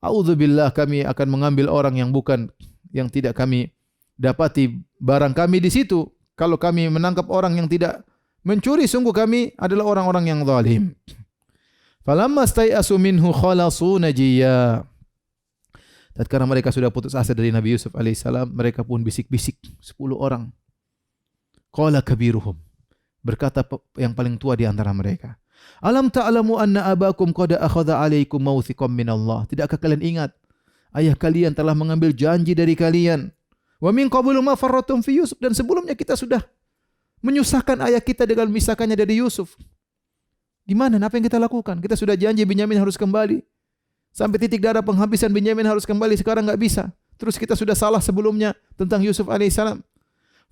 A'udzubillah, kami akan mengambil orang yang tidak kami dapati barang kami di situ. Kalau kami menangkap orang yang tidak mencuri, sungguh kami adalah orang-orang yang zalim. Falamma stai'asu minhu khalasu najiyya. Tatkala mereka sudah putus asa dari Nabi Yusuf alaihissalam, mereka pun bisik-bisik 10 orang. Qala kabiruhum. Berkata yang paling tua di antara mereka, alam ta'lamu anna abakum qad akhadha 'alaikum mawthiqan min Allah. Tidakkah kalian ingat ayah kalian telah mengambil janji dari kalian? Wa min qablu ma farratum fi Yusuf, dan sebelumnya kita sudah menyusahkan ayah kita dengan memisahkannya dari Yusuf. Gimana? Apa yang kita lakukan? Kita sudah janji Binyamin harus kembali. Sampai titik darah penghabisan Binyamin harus kembali, sekarang enggak bisa. Terus kita sudah salah sebelumnya tentang Yusuf alaihissalam.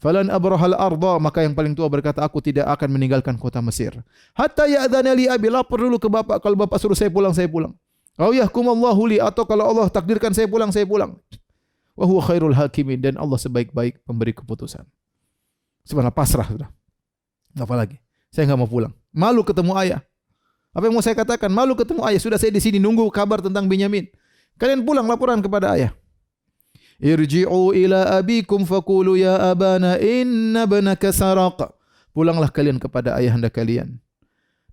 Falan abrahal arda, maka yang paling tua berkata, aku tidak akan meninggalkan kota Mesir. Hatta ya'dhana li abi, lapor dulu ke bapak, kalau bapak suruh saya pulang, saya pulang. Au yahkumallahu li, atau kalau Allah takdirkan saya pulang, saya pulang. Wa huwa khairul hakimin, dan Allah sebaik-baik pemberi keputusan. Sebenarnya pasrah sudah. Apa lagi? Saya enggak mau pulang. Malu ketemu ayah. Apa yang mau saya katakan? Malu ketemu ayah. Sudah saya di sini nunggu kabar tentang Binyamin. Kalian pulang laporan kepada ayah. Irji'u ila abikum faqulu ya abana inna ibnaka saraq. Pulanglah kalian kepada ayahanda kalian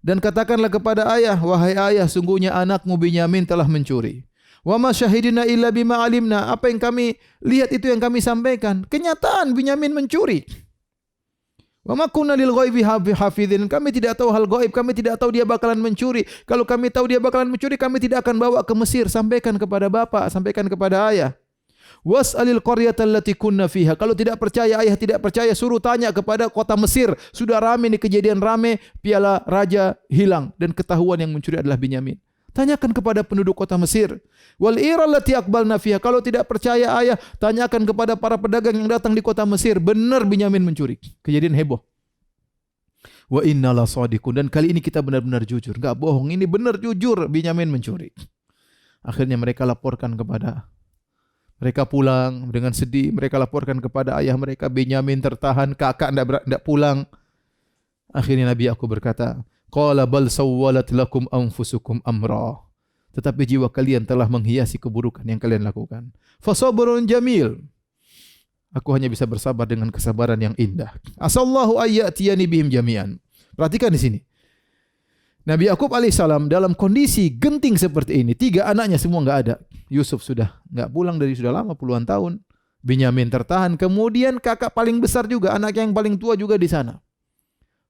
dan katakanlah kepada ayah, wahai ayah, sungguhnya anakmu Binyamin telah mencuri. Wa ma syahidina illa bima alimna. Apa yang kami lihat itu yang kami sampaikan. Kenyataan Binyamin mencuri. Wa ma kunna lil ghaibi hafizin. Kami tidak tahu hal gaib, kami tidak tahu dia bakalan mencuri. Kalau kami tahu dia bakalan mencuri, kami tidak akan bawa ke Mesir. Sampaikan kepada bapak, sampaikan kepada ayah. Was'alil qaryata allati kunna fiha. Kalau tidak percaya, ayah tidak percaya, suruh tanya kepada kota Mesir. Sudah ramai ini kejadian, ramai piala raja hilang dan ketahuan yang mencuri adalah Binyamin. Tanyakan kepada penduduk kota Mesir. Wal ira allati aqbalna fiha. Kalau tidak percaya ayah, tanyakan kepada para pedagang yang datang di kota Mesir. Benar Binyamin mencuri. Kejadian heboh. Wa inna la shadiqun, dan kali ini kita benar-benar jujur, enggak bohong, ini benar jujur Binyamin mencuri. Akhirnya mereka laporkan kepada, mereka pulang dengan sedih, mereka laporkan kepada ayah mereka, Binyamin tertahan, kakak tidak pulang. Akhirnya Nabi Yakub berkata, qala bal sawwalat lakum anfusukum amra. Tetapi jiwa kalian telah menghiasi keburukan yang kalian lakukan. Fasabrun jamil. Aku hanya bisa bersabar dengan kesabaran yang indah. Asallahu ayyatiyani bihim jami'an. Perhatikan di sini. Nabi Yakub alaihissalam dalam kondisi genting seperti ini, 3 anaknya semua enggak ada. Yusuf sudah enggak pulang dari sudah lama, puluhan tahun. Binyamin tertahan, kemudian kakak paling besar juga, anak yang paling tua juga di sana.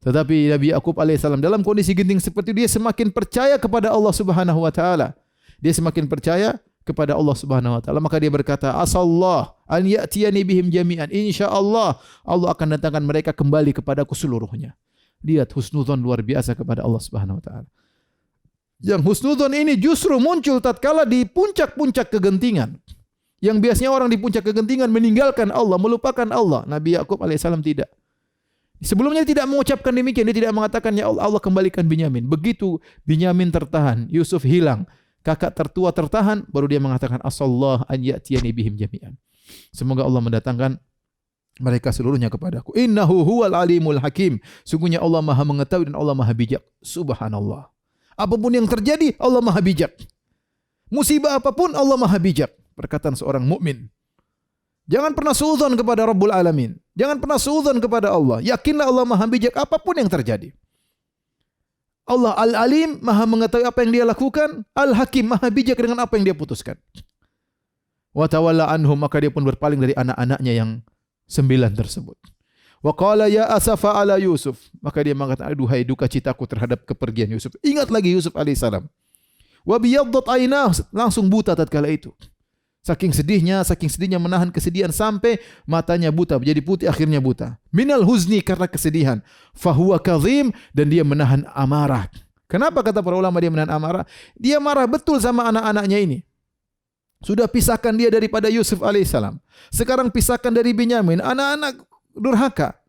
Tetapi Nabi Yakub alaihissalam dalam kondisi genting seperti itu, dia semakin percaya kepada Allah Subhanahu wa taala. Dia semakin percaya kepada Allah Subhanahu wa taala, maka dia berkata, asallah an ya'tiyani bihim jami'an. Insyaallah Allah akan datangkan mereka kembali kepadaku seluruhnya. Lihat husnudzon luar biasa kepada Allah Subhanahu wa taala. Yang husnudzon ini justru muncul tatkala di puncak-puncak kegentingan. Yang biasanya orang di puncak kegentingan meninggalkan Allah, melupakan Allah. Nabi Yakub alaihissalam tidak. Sebelumnya dia tidak mengucapkan demikian, dia tidak mengatakan ya Allah, Allah kembalikan Binyamin. Begitu Binyamin tertahan, Yusuf hilang, kakak tertua tertahan, baru dia mengatakan asallah an ya'tiyani bihim jami'an. Semoga Allah mendatangkan mereka seluruhnya kepadaku. Innahu huwal alimul hakim. Sungguhnya Allah Maha mengetahui dan Allah Maha bijak. Subhanallah. Apapun yang terjadi, Allah Maha bijak. Musibah apapun, Allah Maha bijak. Perkataan seorang mukmin. Jangan pernah suudzon kepada Rabbul Alamin. Jangan pernah suudzon kepada Allah. Yakinlah Allah Maha bijak apapun yang terjadi. Allah Al-Alim, Maha mengetahui apa yang dia lakukan. Al-Hakim, Maha bijak dengan apa yang dia putuskan. Wa tawalla anhum, maka dia pun berpaling dari anak-anaknya yang 9 tersebut. Wa qala ya asafa ala Yusuf, maka dia mengatakan aduhai duka citaku terhadap kepergian Yusuf. Ingat lagi Yusuf alaihissalam. Wa biyaddat aynah, langsung buta tatkala itu. Saking sedihnya menahan kesedihan sampai matanya buta, menjadi putih akhirnya buta. Minal huzni, karena kesedihan. Fahuwa kadhim, dan dia menahan amarah. Kenapa kata para ulama dia menahan amarah? Dia marah betul sama anak-anaknya ini. Sudah pisahkan dia daripada Yusuf alaihissalam. Sekarang pisahkan dari Binyamin, anak-anak durhaka.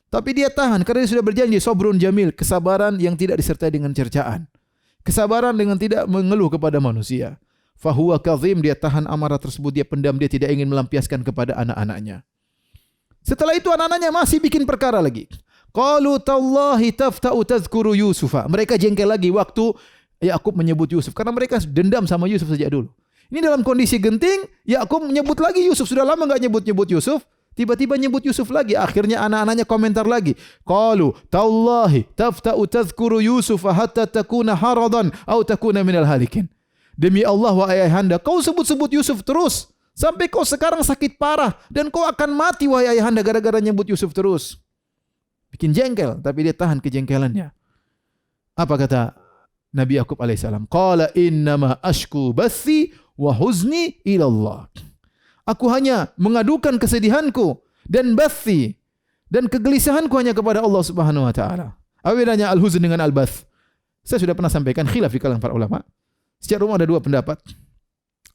Tapi dia tahan karena dia sudah berjanji sabrun jamil, kesabaran yang tidak disertai dengan cercaan. Kesabaran dengan tidak mengeluh kepada manusia. Fahuwa kadhim, dia tahan amarah tersebut, dia pendam, dia tidak ingin melampiaskan kepada anak-anaknya. Setelah itu anak-anaknya masih bikin perkara lagi. Qalu tallahi tafta'u tadhkuru Yusufa. Mereka jengkel lagi waktu Yakub menyebut Yusuf karena mereka dendam sama Yusuf sejak dulu. Ini dalam kondisi genting, Yakub menyebut lagi Yusuf. Sudah lama enggak nyebut-nyebut Yusuf, tiba-tiba nyebut Yusuf lagi. Akhirnya anak-anaknya komentar lagi. Qalu tallahi tafta'u tadhkuru Yusufa hatta takuna haradan aw takuna minal halikin. Demi Allah wahai ayahanda, kau sebut-sebut Yusuf terus sampai kau sekarang sakit parah dan kau akan mati wahai ayahanda gara-gara nyebut Yusuf terus. Bikin jengkel, tapi dia tahan kejengkelannya. Apa kata Nabi Yakub alaihissalam? Qala innama ashku bathi wa huzni ila Allah. Aku hanya mengadukan kesedihanku dan bathi dan kegelisahanku hanya kepada Allah Subhanahu wa taala. Apa bedanya al-huzn dengan al-bath? Saya sudah pernah sampaikan khilaf di kalangan para ulama. Secara umum ada dua pendapat.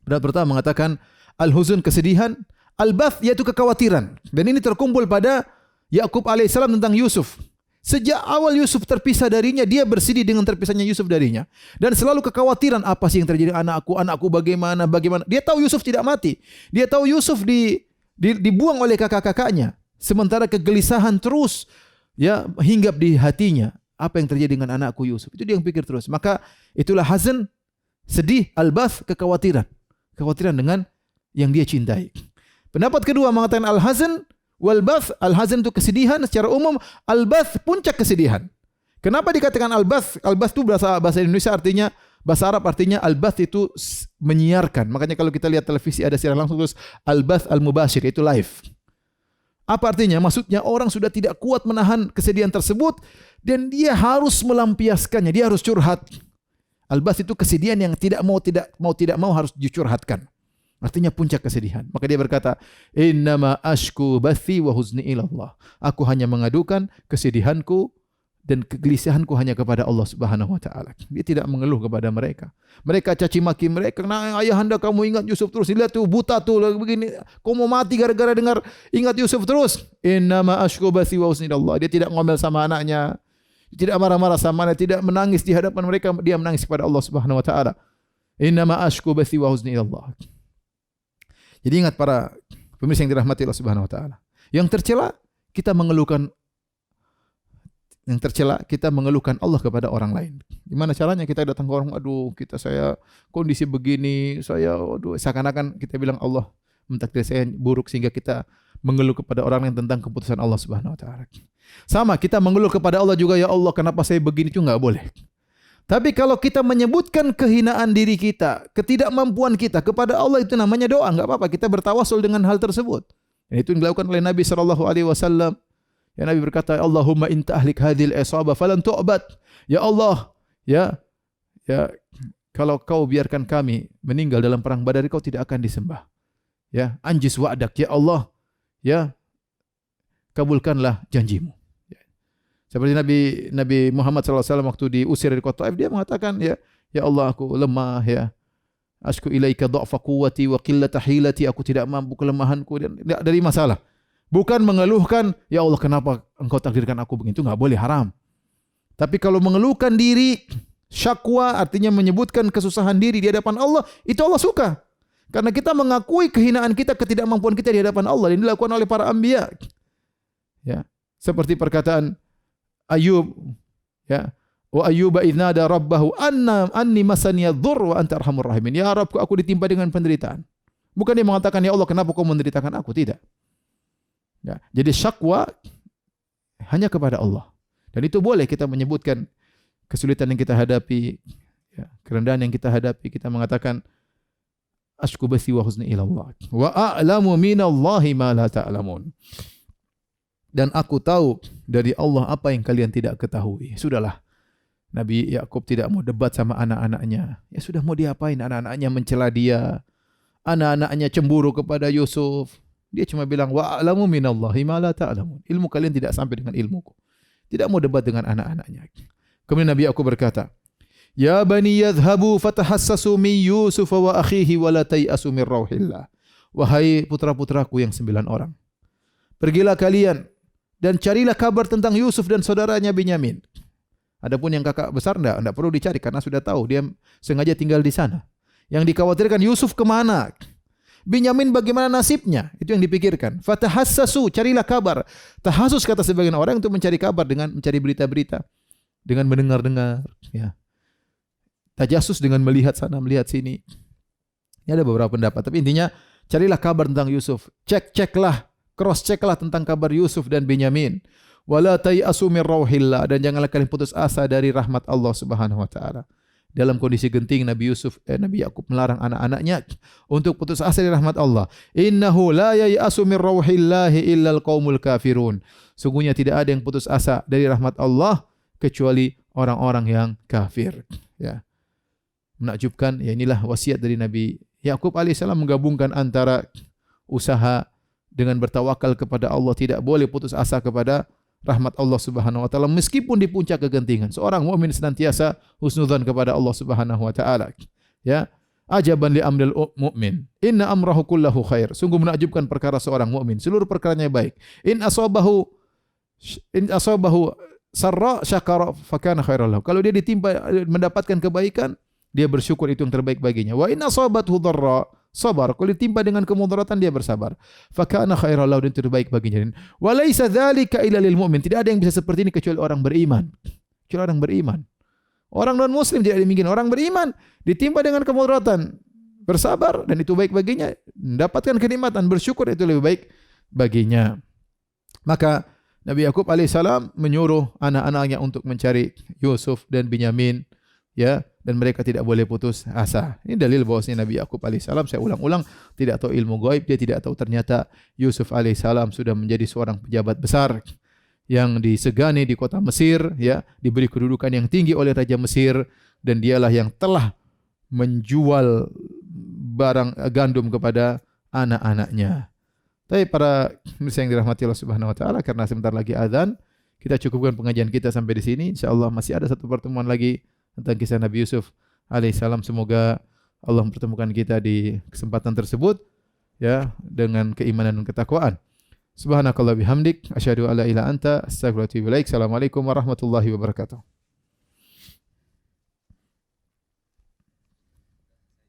Pendapat pertama mengatakan al-huzn kesedihan, al-bath yaitu kekhawatiran. Dan ini terkumpul pada Yakub alaihissalam tentang Yusuf. Sejak awal Yusuf terpisah darinya, dia bersedih dengan terpisahnya Yusuf darinya. Dan selalu kekhawatiran, apa sih yang terjadi anakku bagaimana. Dia tahu Yusuf tidak mati. Dia tahu Yusuf dibuang oleh kakak-kakaknya. Sementara kegelisahan terus hinggap di hatinya. Apa yang terjadi dengan anakku Yusuf? Itu dia yang pikir terus. Maka itulah hazan, sedih, al-bath, kekhawatiran. Kekhawatiran dengan yang dia cintai. Pendapat kedua mengatakan al-hazan wal-bath. Al-hazan itu kesedihan secara umum, al-bath puncak kesedihan. Kenapa dikatakan al-bath? Al-bath itu bahasa Indonesia artinya, bahasa Arab artinya al-bath itu menyiarkan. Makanya kalau kita lihat televisi ada siaran langsung terus al-bath al-mubashir, itu live. Apa artinya? Maksudnya orang sudah tidak kuat menahan kesedihan tersebut dan dia harus melampiaskannya, dia harus curhat. Al-bath itu kesedihan yang tidak mau harus dicurhatkan. Artinya puncak kesedihan. Maka dia berkata, innama ashku bathi wa huzni ila Allah. Aku hanya mengadukan kesedihanku dan kegelisahanku hanya kepada Allah Subhanahu wa taala. Dia tidak mengeluh kepada mereka. Mereka caci maki mereka. Nah, ayahanda kamu ingat Yusuf terus. Lihat tuh buta tuh begini. Kau mau mati gara-gara dengar ingat Yusuf terus. Innama ashku bathi wa huzni ila Allah. Dia tidak ngomel sama anaknya. Tidak marah-marah sama anaknya, tidak menangis di hadapan mereka, dia menangis kepada Allah Subhanahu wa taala. Innama ashku bathi wa huzni ila Allah. Jadi ingat para pemirsa yang dirahmati Allah Subhanahu wa taala. Yang tercela kita mengeluhkan Allah kepada orang lain. Gimana caranya kita datang ke orang, saya kondisi begini, seakan-akan kita bilang Allah mentakdir saya buruk sehingga kita mengeluh kepada orang lain tentang keputusan Allah Subhanahu wa taala. Sama, kita mengeluh kepada Allah juga, ya Allah kenapa saya begini, itu enggak boleh. Tapi kalau kita menyebutkan kehinaan diri kita, ketidakmampuan kita kepada Allah, itu namanya doa, enggak apa-apa. Kita bertawasul dengan hal tersebut. Dan itu dilakukan oleh Nabi sallallahu alaihi wasallam. Ya, Nabi berkata, Allahumma inta ahlik hadhil isabah falan tu'bad. Ya Allah, ya kalau kau biarkan kami meninggal dalam perang Badar, kau tidak akan disembah. Ya, anjis wa'dak, ya Allah, ya kabulkanlah janjimu. Seperti Nabi Muhammad SAW waktu diusir dari kota Taif, dia mengatakan, ya Allah, aku lemah, ya ashku ilaika dha'fa quwwati wa qillata hilati, aku tidak mampu, kelemahanku, dan dari masalah. Bukan mengeluhkan, ya Allah kenapa engkau takdirkan aku begitu, enggak boleh, haram. Tapi kalau mengeluhkan diri, syakwa artinya menyebutkan kesusahan diri di hadapan Allah, itu Allah suka. Karena kita mengakui kehinaan kita, ketidakmampuan kita di hadapan Allah, dan dilakukan oleh para anbiya. Ya, seperti perkataan Ayub, ya, wa ayyuba idz nada rabbahu anni masaniya dzurr wa anta arhamur rahimin. Ya Rabbku, aku ditimpa dengan penderitaan. Bukan dia mengatakan, ya Allah kenapa kau menderitakan aku, tidak. Ya, jadi syakwa hanya kepada Allah. Dan itu boleh kita menyebutkan kesulitan yang kita hadapi, ya, kerendahan yang kita hadapi, kita mengatakan ashku bathi wa huzni ila Allah wa a'lamu minallahi ma la ta'lamun. Dan aku tahu dari Allah apa yang kalian tidak ketahui. Sudahlah. Nabi Yakub tidak mau debat sama anak-anaknya. Ya sudah, mau diapain, anak-anaknya mencela dia. anak-anaknya cemburu kepada Yusuf. Dia cuma bilang, wa'alamu minallahi ma la ta'lamun. Ilmu kalian tidak sampai dengan ilmuku. Tidak mau debat dengan anak-anaknya. Kemudian Nabi Yakub berkata, Ya bani yadhhabu fatahassasu min Yusuf wa akhihi wa la tay'asu min rauhillah. Wahai putra-putraku yang 9 orang. Pergilah kalian dan carilah kabar tentang Yusuf dan saudaranya Binyamin. Adapun yang kakak besar enggak perlu dicari karena sudah tahu dia sengaja tinggal di sana. Yang dikhawatirkan Yusuf kemana? Binyamin bagaimana nasibnya? Itu yang dipikirkan. Fatahassasu, carilah kabar. Tahassus kata sebagian orang untuk mencari kabar dengan mencari berita-berita, dengan mendengar-dengar, ya. Tajassus dengan melihat sana, melihat sini. Ini ada beberapa pendapat, tapi intinya carilah kabar tentang Yusuf. Ceklah, cross-ceklah tentang kabar Yusuf dan Binyamin. Wala tay'asu min rauhillah, dan janganlah kalian putus asa dari rahmat Allah Subhanahu wa taala. Dalam kondisi genting Nabi Yakub melarang anak-anaknya untuk putus asa dari rahmat Allah. Innahu la ya'asu min rauhillahi illal qaumul kafirun. Sungguhnya tidak ada yang putus asa dari rahmat Allah kecuali orang-orang yang kafir. Ya. Menakjubkan, ya inilah wasiat dari Nabi Yakub alaihissalam menggabungkan antara usaha dengan bertawakal kepada Allah, tidak boleh putus asa kepada rahmat Allah Subhanahu wa taala meskipun di puncak kegentingan. Seorang mukmin senantiasa husnudzan kepada Allah Subhanahu wa taala. Ya, ajaban li amril mu'min. Inna amrahu kullahu khair. Sungguh menakjubkan perkara seorang mukmin, seluruh perkaranya baik. In asabahu sarra syakara fakana khairan lahu. Kalau dia ditimpa mendapatkan kebaikan, dia bersyukur, itu yang terbaik baginya. Wa in asabathu dharra sabar. Kalau ditimpa dengan kemudaratan dia bersabar. Fakana khairan lahu, dan terbaik baginya. Wa laisa dzalika illa lil mu'min. Tidak ada yang bisa seperti ini kecuali orang beriman. Kecuali orang beriman. Orang non muslim tidak demikian. Orang beriman ditimpa dengan kemudaratan, bersabar, dan itu baik baginya. Mendapatkan kenikmatan, bersyukur, itu lebih baik baginya. Maka Nabi Yakub alaihissalam menyuruh anak-anaknya untuk mencari Yusuf dan Binyamin, ya, dan mereka tidak boleh putus asa. Ini dalil bahwasanya Nabi Yakub alaihissalam, saya ulang-ulang, tidak tahu ilmu gaib. Dia tidak tahu ternyata Yusuf alaihissalam sudah menjadi seorang pejabat besar yang disegani di kota Mesir, ya, diberi kedudukan yang tinggi oleh Raja Mesir, dan dialah yang telah menjual barang gandum kepada anak-anaknya. Tapi para pemirsa yang dirahmati Allah Subhanahu wa taala, karena sebentar lagi azan, kita cukupkan pengajian kita sampai di sini. Insyaallah masih ada satu pertemuan lagi tentang kisah Nabi Yusuf alaihissalam. Semoga Allah mempertemukan kita di kesempatan tersebut, ya, dengan keimanan dan ketakwaan. Subhanakallah bihamdik, asyhadu alla ilaha illa anta, astaghfiruka wa atubu ilaik. Assalamualaikum warahmatullahi wabarakatuh.